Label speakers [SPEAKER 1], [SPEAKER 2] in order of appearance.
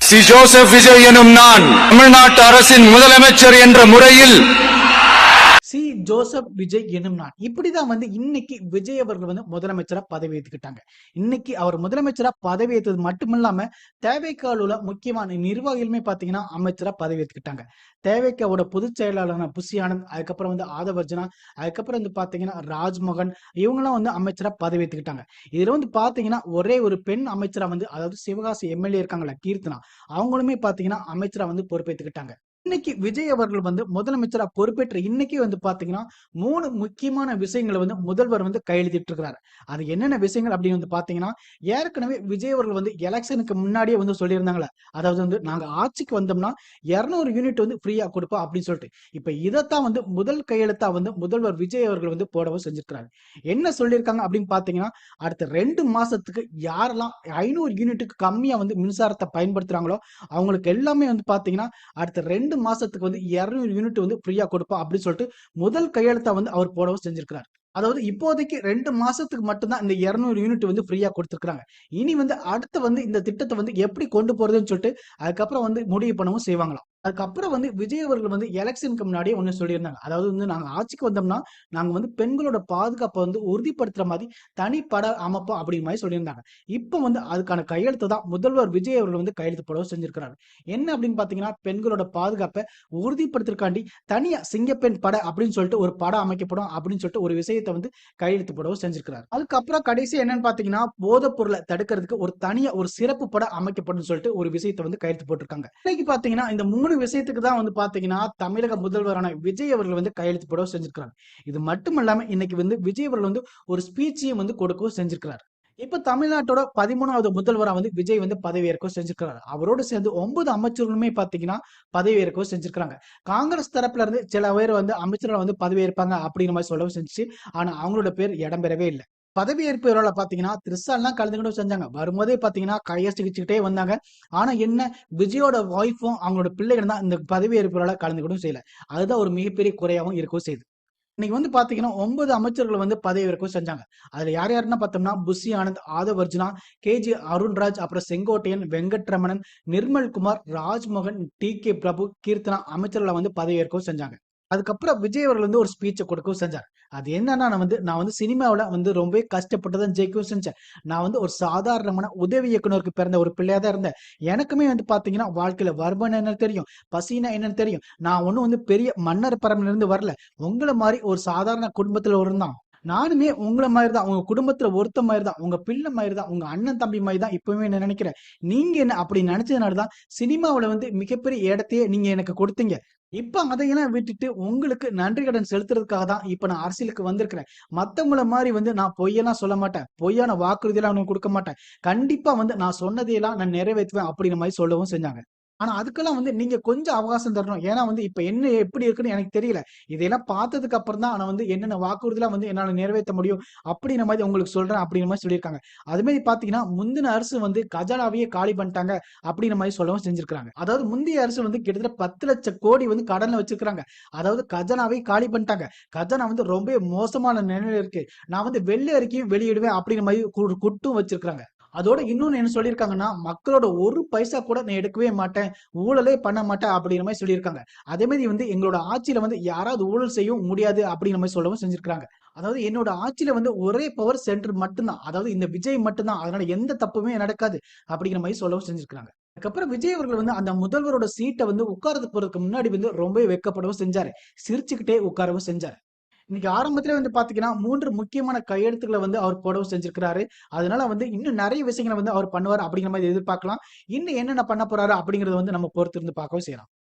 [SPEAKER 1] C Joseph Vijay எனும் நான் தமிழ்நாட்டு அரசின் முதலமைச்சர் என்ற முறையில்
[SPEAKER 2] சி ஜோசப் விஜய் எனும் நான் இப்படிதான் இன்னைக்கு விஜய் அவர்கள் முதலமைச்சரா பதவி ஏற்றுக்கிட்டாங்க. இன்னைக்கு அவர் முதலமைச்சரா பதவி ஏற்றது மட்டுமில்லாம தேவைக்கால உள்ள முக்கியமான நிர்வாகிகளுமே பாத்தீங்கன்னா அமைச்சரா பதவி ஏற்றுக்கிட்டாங்க. தேவைக்காவோட பொதுச் செயலாளரான புஷி ஆனந்த், அதுக்கப்புறம் ஆதவர்ஜனா, அதுக்கப்புறம் பாத்தீங்கன்னா ராஜ்மோகன், இவங்கெல்லாம் அமைச்சரா பதவி ஏற்றுக்கிட்டாங்க. இதுல பாத்தீங்கன்னா ஒரே ஒரு பெண் அமைச்சரா அதாவது சிவகாசி எம்எல்ஏ இருக்காங்களா கீர்த்தனா, அவங்களுமே பாத்தீங்கன்னா அமைச்சரா பொறுப்பேற்றுக்கிட்டாங்க. இன்னைக்கு விஜய் அவர்கள் முதலமைச்சரா பொறுப்பேற்ற இன்னைக்கு பாத்தீங்கன்னா 3 முக்கியமான விஷயங்களை முதல்வர் கையெழுத்திட்டு இருக்கிறாரு. அது என்னென்ன விஷயங்கள் அப்படின்னு பாத்தீங்கன்னா, ஏற்கனவே விஜய் அவர்கள் எலெக்ஷனுக்கு முன்னாடியே சொல்லியிருந்தாங்களே, அதாவது நாங்க ஆட்சிக்கு வந்தோம்னா 200 யூனிட் ஃப்ரீயா கொடுப்போம் அப்படின்னு சொல்லிட்டு, இப்ப இதைத்தான் முதல் கையெழுத்தா முதல்வர் விஜய் அவர்கள் போடவும் செஞ்சிருக்கிறாரு. என்ன சொல்லியிருக்காங்க அப்படின்னு பாத்தீங்கன்னா, அடுத்த 2 மாசத்துக்கு யாரெல்லாம் 500 யூனிட்டுக்கு கம்மியா மின்சாரத்தை பயன்படுத்துறாங்களோ அவங்களுக்கு எல்லாமே பாத்தீங்கன்னா அடுத்த 2 மாசத்துக்கு 200 யூனிட் ஃப்ரீயா கொடுப்போம் அப்படின்னு சொல்லிட்டு முதல் கையெழுத்தா அவர் போடவும் செஞ்சிருக்கிறார். அதாவது இப்போதைக்கு 2 மாசத்துக்கு மட்டும்தான் இந்த 200 யூனிட் ஃப்ரீயா கொடுத்துருக்காங்க. இனி அடுத்து இந்த திட்டத்தை எப்படி கொண்டு போறதுன்னு சொல்லிட்டு அதுக்கப்புறம் முடிவு பண்ணவும் செய்வாங்களாம். அதுக்கப்புறம் விஜய் அவர்கள் எலெக்ஷனுக்கு முன்னாடியே ஒண்ணு சொல்லியிருந்தாங்க. அதாவது நாங்க ஆட்சிக்கு வந்தோம்னா நாங்க பெண்களோட பாதுகாப்பை உறுதிப்படுத்துற மாதிரி தனி பட அமைப்போம் அப்படிங்கிற மாதிரி சொல்லியிருந்தாங்க. இப்ப அதுக்கான கையெழுத்து தான் முதல்வர் விஜய் அவர்கள் கையெழுத்து போடவும் செஞ்சிருக்கிறாரு. என்ன அப்படின்னு பாத்தீங்கன்னா, பெண்களோட பாதுகாப்பை உறுதிப்படுத்துறதுக்காண்டி தனியா சிங்கப்பெண் பட அப்படின்னு சொல்லிட்டு ஒரு படம் அமைக்கப்படும் அப்படின்னு சொல்லிட்டு ஒரு விஷயத்தை கையெழுத்து போடவும் செஞ்சிருக்கிறார். அதுக்கப்புறம் கடைசி என்னன்னு பாத்தீங்கன்னா, போதைப் பொருளை தடுக்கிறதுக்கு ஒரு தனியா ஒரு சிறப்பு படம் அமைக்கப்படும் சொல்லிட்டு ஒரு விஷயத்தை கையெழுத்து போட்டிருக்காங்க. இன்னைக்கு பாத்தீங்கன்னா இந்த 3 விஷயத்துக்கு தான் பாத்தீங்கன்னா தமிழக முதல்வரான விஜய் அவர்கள் கையெழுத்து போடவும் செஞ்சிருக்கிறார். இது மட்டும் இல்லாம இன்னைக்கு விஜய் அவர்கள் ஒரு ஸ்பீச்சையும் கொடுக்கவும் செஞ்சிருக்கிறார். இப்ப தமிழ்நாட்டோட 13வது முதல்வரா விஜய் பதவியேற்கவும் செஞ்சிருக்கிறார். அவரோடு சேர்ந்து 9 அமைச்சர்களுமே பாத்தீங்கன்னா பதவியேற்கவும் செஞ்சிருக்காங்க. காங்கிரஸ் தரப்புல இருந்து சில பேர் அமைச்சர்கள் பதவியேற்பாங்க அப்படிங்கிற மாதிரி சொல்லவும் செஞ்சுச்சு. ஆனா அவங்களோட பேர் இடம்பெறவே இல்லை. பதவியேற்பு விழால பாத்தீங்கன்னா திரிஷாலாம் கலந்துக்கிட்டு செஞ்சாங்க. வரும்போதே பாத்தீங்கன்னா கையசிக்கிட்டே வந்தாங்க. ஆனா என்ன, விஜயோட ஒய்ஃபும் அவங்களோட பிள்ளைகள் தான் இந்த பதவியேற்பு விழால கலந்துக்கிட்டும் செய்யல. அதுதான் ஒரு மிகப்பெரிய குறையாகவும் இருக்கவும் செய்யுது. இன்னைக்கு பாத்தீங்கன்னா 9 அமைச்சர்கள் பதவியேற்கவும் செஞ்சாங்க. அதுல யார் யாருன்னா பார்த்தோம்னா, புஷி ஆனந்த், ஆதவர்ஜுனா, கேஜி அருண்ராஜ், அப்புறம் செங்கோட்டையன், வெங்கட்ரமணன், நிர்மல்குமார், ராஜ்மோகன், டி.கே. பிரபு, கீர்த்தனா அமைச்சர்களை பதவியேற்கவும் செஞ்சாங்க. அதுக்கப்புறம் விஜய் அவர்கள் ஒரு ஸ்பீச்சை கொடுக்கவும் செஞ்சார். அது என்னன்னா, நான் சினிமாவில் ரொம்பவே கஷ்டப்பட்டு தான் ஜெயிக்கவும் செஞ்சேன். நான் ஒரு சாதாரணமான உதவி இயக்குனருக்கு பிறந்த ஒரு பிள்ளையா தான் இருந்தேன். எனக்குமே பாத்தீங்கன்னா வாழ்க்கையில வறுமைன்னா என்னன்னு தெரியும், பசினா என்னன்னு தெரியும். நான் ஒன்னும் பெரிய மன்னர் பரம்பரையில இருந்து வரல. உங்களை மாதிரி ஒரு சாதாரண குடும்பத்துல இருந்தான். நானுமே உங்களை மாதிரி தான், உங்க குடும்பத்துல ஒருத்த மாதிரி தான், உங்க பிள்ளை மாதிரி தான், உங்க அண்ணன் தம்பி மாதிரி தான் இப்பவுமே நினைக்கிறேன். நீங்க என்ன அப்படி நினைச்சதுனாலதான் சினிமாவுல மிகப்பெரிய இடத்தையே நீங்க எனக்கு கொடுத்தீங்க. இப்ப அதையெல்லாம் விட்டுட்டு உங்களுக்கு நன்றி கடன் செலுத்துறதுக்காக தான் இப்ப நான் அரசியலுக்கு வந்திருக்கிறேன். மத்தவங்கள மாதிரி நான் பொய்யெல்லாம் சொல்ல மாட்டேன். பொய்யான வாக்குறுதியெல்லாம் கொடுக்க மாட்டேன். கண்டிப்பா நான் சொன்னதையெல்லாம் நான் நிறைவேற்றுவேன் அப்படிங்கிற மாதிரி சொல்லவும் செஞ்சாங்க. ஆனா அதுக்கெல்லாம் நீங்க கொஞ்சம் அவகாசம் தரணும். ஏன்னா இப்ப என்ன எப்படி இருக்குன்னு எனக்கு தெரியல. இதையெல்லாம் பார்த்ததுக்கு அப்புறம் தான் நான் என்னென்ன வாக்குறுதிலாம் என்னால நிறைவேற்ற முடியும் அப்படிங்கிற மாதிரி உங்களுக்கு சொல்றேன் அப்படிங்கிற மாதிரி சொல்லியிருக்காங்க. அது மாதிரி பாத்தீங்கன்னா முந்தின அரசு கஜானாவையே காலி பண்ணிட்டாங்க அப்படிங்கிற மாதிரி சொல்லவும் செஞ்சிருக்காங்க. அதாவது முந்தைய அரசு கிட்டத்தட்ட 10 லட்சம் கோடி கடன்ல வச்சிருக்காங்க. அதாவது கஜானாவை காலி பண்ணிட்டாங்க. கஜானா ரொம்ப மோசமான நிலையில இருக்கு. நான் வெள்ளை அறிக்கையும் வெளியிடுவேன் அப்படிங்கிற மாதிரி குட்டும் வச்சிருக்காங்க. அதோட இன்னொன்னு என்ன சொல்லியிருக்காங்கன்னா, மக்களோட ஒரு பைசா கூட நான் எடுக்கவே மாட்டேன், ஊழலே பண்ண மாட்டேன் அப்படிங்கிற மாதிரி சொல்லியிருக்காங்க. அதே மாதிரி எங்களோட ஆட்சியில யாராவது ஊழல் செய்யவும் முடியாது அப்படிங்கிற மாதிரி சொல்லவும் செஞ்சிருக்காங்க. அதாவது என்னோட ஆட்சியில ஒரே பவர் சென்டர் மட்டும்தான், அதாவது இந்த விஜய் மட்டும்தான், அதனால எந்த தப்புமே நடக்காது அப்படிங்கிற மாதிரி சொல்லவும் செஞ்சிருக்காங்க. அதுக்கப்புறம் விஜய் அவர்கள் அந்த முதல்வரோட சீட்டை உட்கார்ந்து போறதுக்கு முன்னாடி ரொம்ப வெக்கப்படவும் செஞ்சாரு. சிரிச்சுக்கிட்டே உட்காரவும் செஞ்சாரு. இன்னைக்கு ஆரம்பத்திலே பாத்தீங்கன்னா 3 முக்கியமான கையெழுத்துக்களை அவர் போடவும் செஞ்சிருக்கிறாரு. அதனால இன்னும் நிறைய விஷயங்களை அவர் பண்ணுவார் அப்படிங்கிற மாதிரி எதிர்பார்க்கலாம். இன்னும் என்னென்ன பண்ண போறாரு அப்படிங்கறத நம்ம பொறுத்திருந்து பார்க்கவும் செய்யலாம்.